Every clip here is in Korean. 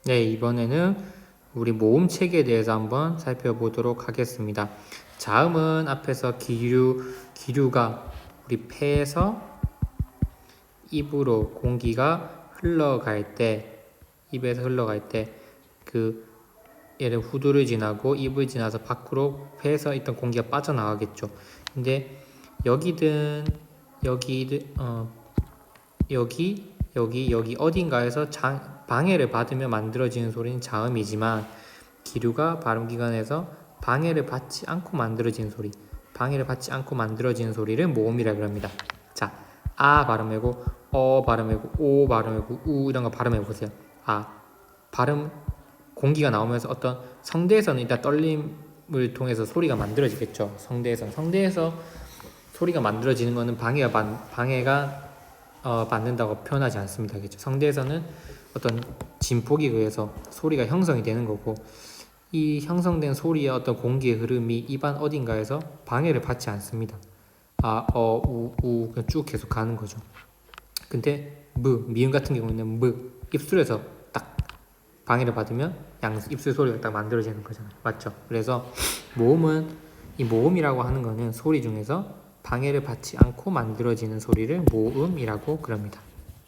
네, 이번에는 우리 모음 체계에 대해서 한번 살펴보도록 하겠습니다. 자음은 앞에서 기류가 우리 폐에서 입으로 공기가 흘러갈 때, 입에서 흘러갈 때, 얘를 후두를 지나고 입을 지나서 밖으로 폐에서 있던 공기가 빠져나가겠죠. 근데 여기든, 여기 어딘가에서 방해를 받으며 만들어지는 소리는 자음이지만 기류가 발음기관에서 방해를 받지 않고 만들어지는 소리를 모음이라고 합니다. 자, 아 발음하고 발음하고 오 발음하고 우 이런 거 발음해 보세요. 발음 공기가 나오면서 어떤 성대에서는 일단 떨림을 통해서 소리가 만들어지겠죠. 성대에서 소리가 만들어지는 것은 방해가 받는다고 표현하지 않습니다. 그렇죠? 성대에서는 어떤 진폭에 의해서 소리가 형성이 되는 거고, 이 형성된 소리의 어떤 공기의 흐름이 입안 어딘가에서 방해를 받지 않습니다. 그냥 쭉 계속 가는 거죠. 근데 미음 같은 경우는 입술에서 딱 방해를 받으면 입술 소리가 딱 만들어지는 거잖아요. 맞죠? 그래서 이 모음이라고 하는 거는 소리 중에서 방해를 받지 않고 만들어지는 소리를 모음이라고 그럽니다.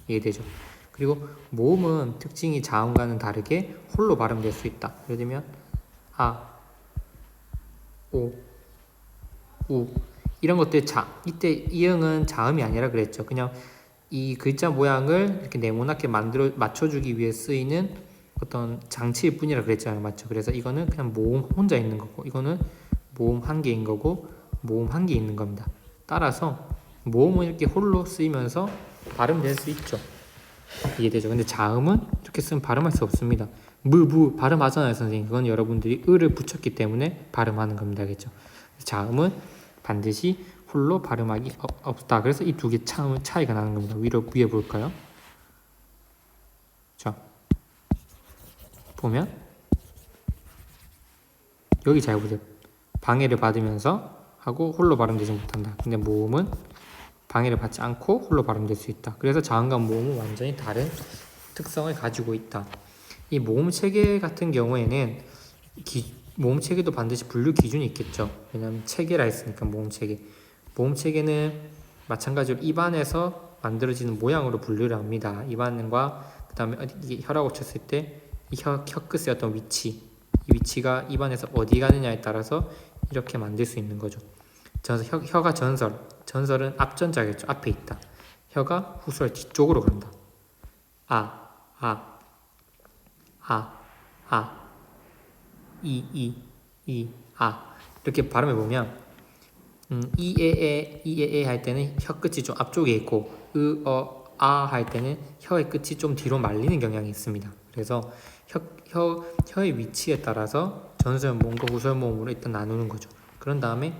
이해되죠? 그리고 모음은 특징이 자음과는 다르게 홀로 발음될 수 있다. 예를 들면 오, 우 이런 것들 이때 이응은 자음이 아니라 그랬죠. 그냥 이 글자 모양을 이렇게 네모나게 맞춰주기 위해 쓰이는 어떤 장치일 뿐이라 그랬잖아요. 맞죠? 그래서 이거는 그냥 모음 혼자 있는 거고, 이거는 모음 한 개인 거고, 모음 한 개 있는 겁니다. 따라서 모음은 이렇게 홀로 쓰이면서 발음될 수 있죠. 이해되죠? 근데 자음은 이렇게 쓰면 발음할 수 없습니다. 발음하잖아요, 선생님. 그건 여러분들이 을을 붙였기 때문에 발음하는 겁니다. 알겠죠? 자음은 반드시 홀로 발음하기 없다. 그래서 이 두 개 차이가 나는 겁니다. 위에 볼까요? 자, 보면 여기 잘 보세요. 방해를 받으면서 하고 홀로 발음되지 못한다. 근데 모음은 방해를 받지 않고 홀로 발음될 수 있다. 그래서 자음과 모음은 완전히 다른 특성을 가지고 있다. 이 모음 체계 같은 경우에는 모음 체계도 반드시 분류 기준이 있겠죠. 왜냐하면 체계라 했으니까 모음 체계는 마찬가지로 입안에서 만들어지는 모양으로 분류를 합니다. 입안과 그 다음에 혀라고 쳤을 때 이 혀 끝의 어떤 이 위치가 입안에서 어디 가느냐에 따라서 이렇게 만들 수 있는 거죠. 혀가 전설은 앞전자겠죠. 앞에 있다. 혀가 후설 뒤쪽으로 간다. 이렇게 발음해 보면 이에에 할 때는 혀 끝이 좀 앞쪽에 있고 할 때는 혀의 끝이 좀 뒤로 말리는 경향이 있습니다. 그래서 혀의 위치에 따라서 전설모음과 후설모음으로 일단 나누는 거죠. 그런 다음에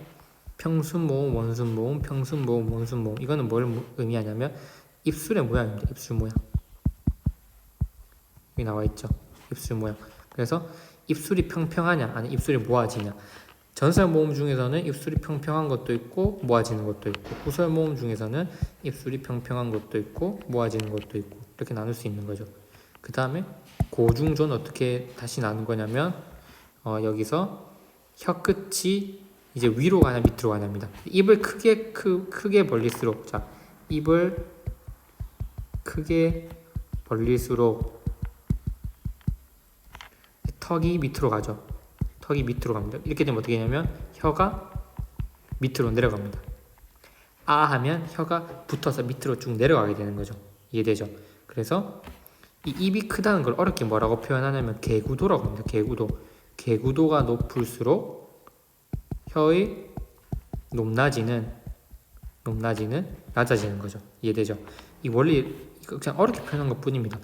평순모음, 원순모음, 평순모음, 원순모음. 이거는 뭘 의미하냐면 입술의 모양입니다. 입술 모양. 여기 나와 있죠. 입술 모양. 그래서 입술이 평평하냐, 아니 입술이 모아지냐. 전설 모음 중에서는 입술이 평평한 것도 있고 모아지는 것도 있고, 후설 모음 중에서는 입술이 평평한 것도 있고 모아지는 것도 있고, 이렇게 나눌 수 있는 거죠. 그 다음에 고중전 어떻게 다시 나눈 거냐면 여기서 혀 끝이 이제 위로 가냐 밑으로 가냐입니다. 입을 크게 벌릴수록, 자, 입을 크게 벌릴수록 턱이 밑으로 가죠. 턱이 밑으로 갑니다. 이렇게 되면 어떻게 되냐면 혀가 밑으로 내려갑니다. 하면 혀가 붙어서 밑으로 쭉 내려가게 되는 거죠. 이해되죠? 그래서 이 입이 크다는 걸 어렵게 뭐라고 표현하냐면 개구도라고 합니다. 개구도가 높을수록 혀의 높낮이는 낮아지는 거죠. 이해되죠? 이 원리 그냥 어렵게 표현한 것 뿐입니다.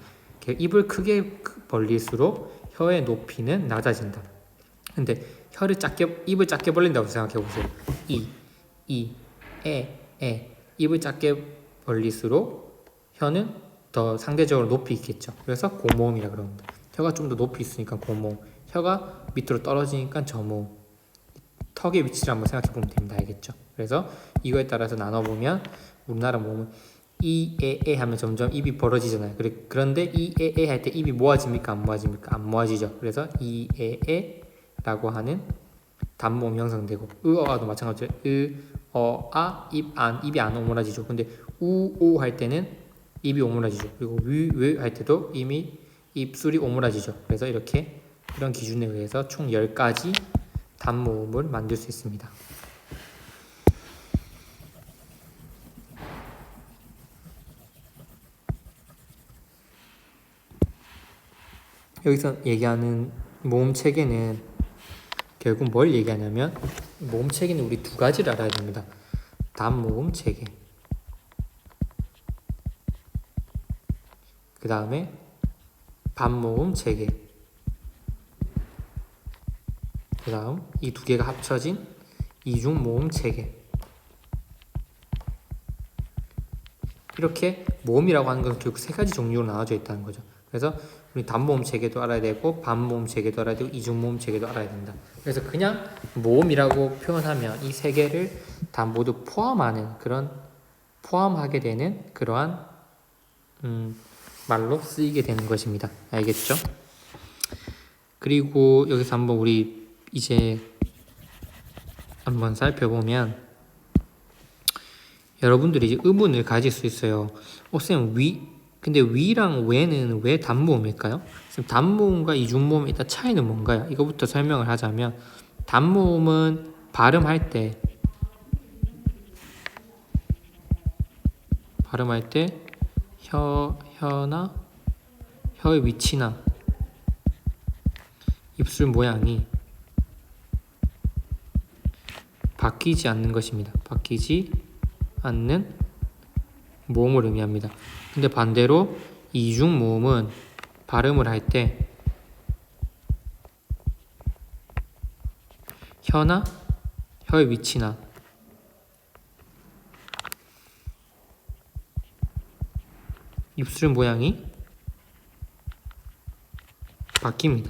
입을 크게 벌릴수록 혀의 높이는 낮아진다. 근데 입을 작게 벌린다고 생각해 보세요. 입을 작게 벌릴수록 혀는 더 상대적으로 높이 있겠죠. 그래서 고모음이라 그럽니다. 혀가 좀 더 높이 있으니까 고모음, 혀가 밑으로 떨어지니까 저모음. 턱의 위치를 한번 생각해 보면 됩니다. 알겠죠? 그래서 이거에 따라서 나눠보면 우리나라 모음은 이에에 하면 점점 입이 벌어지잖아요. 그런데 이에에 할 때 입이 모아집니까? 안 모아집니까? 안 모아지죠. 그래서 이에에라고 하는 단모음이 형성되고 으어아도 마찬가지로 으어아 입이 안 오므라지죠. 근데 우오 할 때는 입이 오므라지죠. 그리고 위외할 때도 이미 입술이 오므라지죠. 그래서 이렇게 이런 기준에 의해서 총 10가지 단모음을 만들 수 있습니다. 여기서 얘기하는 모음 체계는 결국 뭘 얘기하냐면 모음 체계는 우리 두 가지를 알아야 됩니다. 단모음 체계, 그 다음에 반모음 체계, 그 다음 이 두 개가 합쳐진 이중모음 체계. 이렇게 모음이라고 하는 것은 결국 세 가지 종류로 나눠져 있다는 거죠. 그래서 우리 단모음 체계도 알아야 되고 반모음 체계도 알아야 되고 이중모음 체계도 알아야 된다. 그래서 그냥 모음이라고 표현하면 이 세 개를 다 모두 포함하게 되는 그러한 말로 쓰이게 되는 것입니다. 알겠죠? 그리고 여기서 한번 우리 이제 한번 살펴보면 여러분들이 이제 의문을 가질 수 있어요. 쌤, 근데 위랑 왜는 왜 단모음일까요? 단모음과 이중모음의 일단 차이는 뭔가요? 이거부터 설명을 하자면 단모음은 발음할 때 혀의 위치나 입술 모양이 바뀌지 않는 것입니다. 바뀌지 않는 모음을 의미합니다. 근데 반대로 이중 모음은 발음을 할 때 혀의 위치나 입술 모양이 바뀝니다.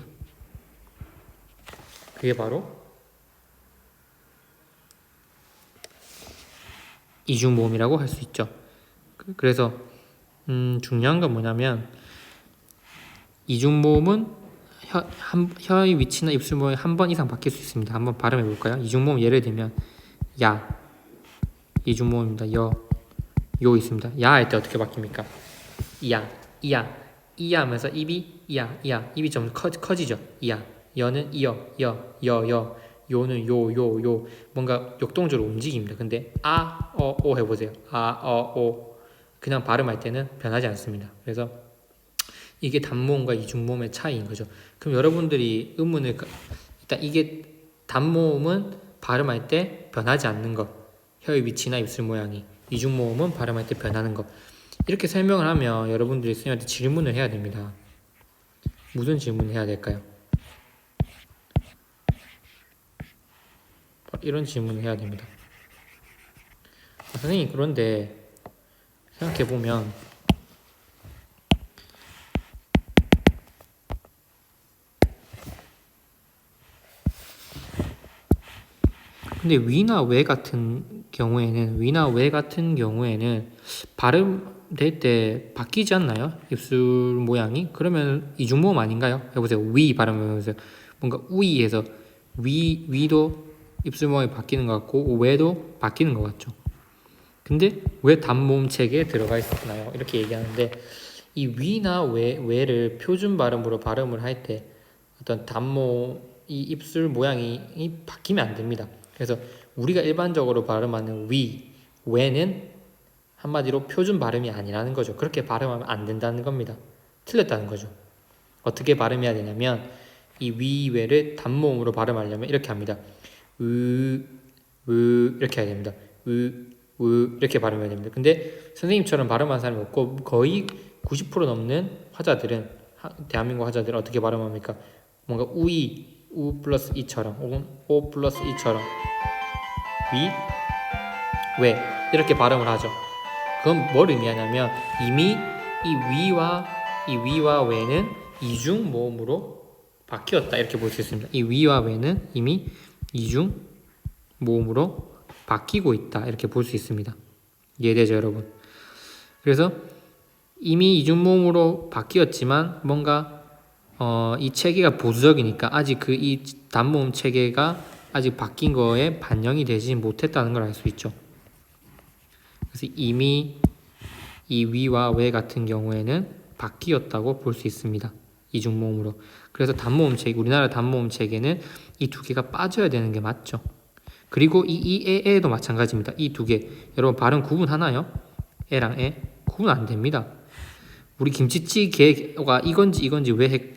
그게 바로 이중모음이라고 할 수 있죠. 그래서 중요한 건 뭐냐면 이중모음은 혀의 위치나 입술 모양이 한 번 이상 바뀔 수 있습니다. 한번 발음해 볼까요? 이중모음 예를 들면 야, 이중모음입니다. 요 있습니다. 야 할 때 어떻게 바뀝니까? 이야 하면서 입이 입이 좀 커지죠. 여는 여 요는 요 뭔가 역동적으로 움직입니다. 근데 오 해보세요. 오 그냥 발음할 때는 변하지 않습니다. 그래서 이게 단모음과 이중모음의 차이인 거죠. 그럼 여러분들이 일단 이게 단모음은 발음할 때 변하지 않는 것, 혀의 위치나 입술 모양이, 이중모음은 발음할 때 변하는 것. 이렇게 설명을 하면 여러분들이 선생님한테 질문을 해야 됩니다. 무슨 질문을 해야 될까요? 이런 질문을 해야 됩니다. 선생님, 그런데 생각해보면 근데 위나 왜 같은 경우에는 발음될 때 바뀌지 않나요? 입술 모양이? 그러면 이중모음 아닌가요? 해보세요. 위 발음하면서 뭔가 우이에서 위도 입술 모양이 바뀌는 것 같고 외도 바뀌는 것 같죠. 근데 왜 단모음 체계에 들어가 있었나요? 이렇게 얘기하는데 이 위나 외를 표준 발음으로 발음을 할 때 어떤 이 입술 모양이 바뀌면 안 됩니다. 그래서 우리가 일반적으로 발음하는 외는 한마디로 표준 발음이 아니라는 거죠. 그렇게 발음하면 안 된다는 겁니다. 틀렸다는 거죠. 어떻게 발음해야 되냐면 이 외를 단모음으로 발음하려면 이렇게 합니다. 이렇게 해야 됩니다. 이렇게 발음해야 됩니다. 근데 선생님처럼 발음하는 사람이 없고 거의 90% 넘는 대한민국 화자들은 어떻게 발음합니까? 뭔가 우 플러스 이처럼 혹은 오 플러스 이처럼 왜 이렇게 발음을 하죠. 그건 뭘 의미하냐면 이미 이 위와 외는 이중 모음으로 바뀌었다 이렇게 볼 수 있습니다. 이 위와 외는 이미 이중 모음으로 바뀌고 있다 이렇게 볼 수 있습니다. 이해되죠, 여러분? 그래서 이미 이중모음으로 바뀌었지만 뭔가 이 체계가 보수적이니까 아직 그 이 단모음 체계가 아직 바뀐 거에 반영이 되지 못했다는 걸 알 수 있죠. 그래서 이미 이 위와 외 같은 경우에는 바뀌었다고 볼 수 있습니다. 이중모음으로. 그래서 단모음 체계, 우리나라 단모음 체계는 이 두 개가 빠져야 되는 게 맞죠. 그리고 에도 마찬가지입니다. 이 두 개. 여러분 발음 구분하나요? 에랑 에? 구분 안 됩니다. 우리 김치찌개가 이건지 왜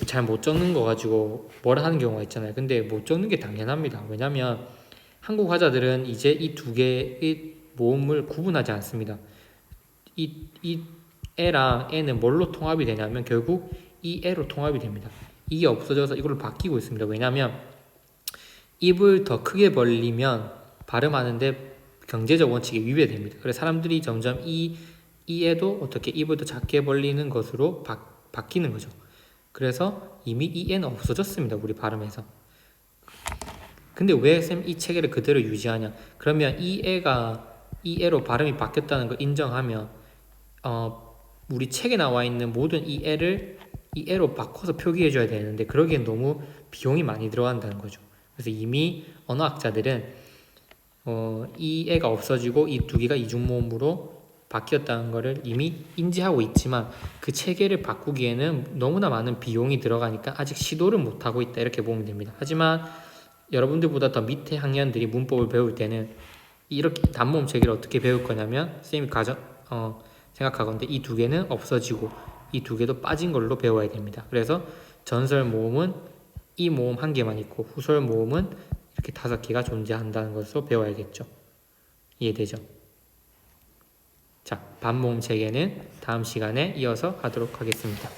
잘 못 적는 거 가지고 뭐라 하는 경우가 있잖아요. 근데 못 적는 게 당연합니다. 왜냐면 한국 화자들은 이제 이 두 개의 모음을 구분하지 않습니다. 이 에랑 에는 뭘로 통합이 되냐면 결국 이 에로 통합이 됩니다. 이게 없어져서 이걸로 바뀌고 있습니다. 왜냐면 입을 더 크게 벌리면 발음하는데 경제적 원칙에 위배됩니다. 그래서 사람들이 점점 이에도 어떻게 입을 더 작게 벌리는 것으로 바뀌는 거죠. 그래서 이미 이 에는 없어졌습니다. 우리 발음에서. 근데 왜 쌤 이 체계를 그대로 유지하냐? 그러면 이 에로 발음이 바뀌었다는 걸 인정하면 우리 책에 나와 있는 모든 이 에로 바꿔서 표기해 줘야 되는데 그러기엔 너무 비용이 많이 들어간다는 거죠. 그래서 이미 언어학자들은 이 에가 없어지고 이 두 개가 이중모음으로 바뀌었다는 것을 이미 인지하고 있지만 그 체계를 바꾸기에는 너무나 많은 비용이 들어가니까 아직 시도를 못하고 있다 이렇게 보면 됩니다. 하지만 여러분들보다 더 밑에 학년들이 문법을 배울 때는 이렇게 단모음 체계를 어떻게 배울 거냐면 쌤이 생각하건대 이 두 개는 없어지고 이 두 개도 빠진 걸로 배워야 됩니다. 그래서 전설 모음은 이 모음 한 개만 있고 후설 모음은 이렇게 5개가 존재한다는 것으로 배워야겠죠. 이해되죠? 자, 반모음 체계는 다음 시간에 이어서 하도록 하겠습니다.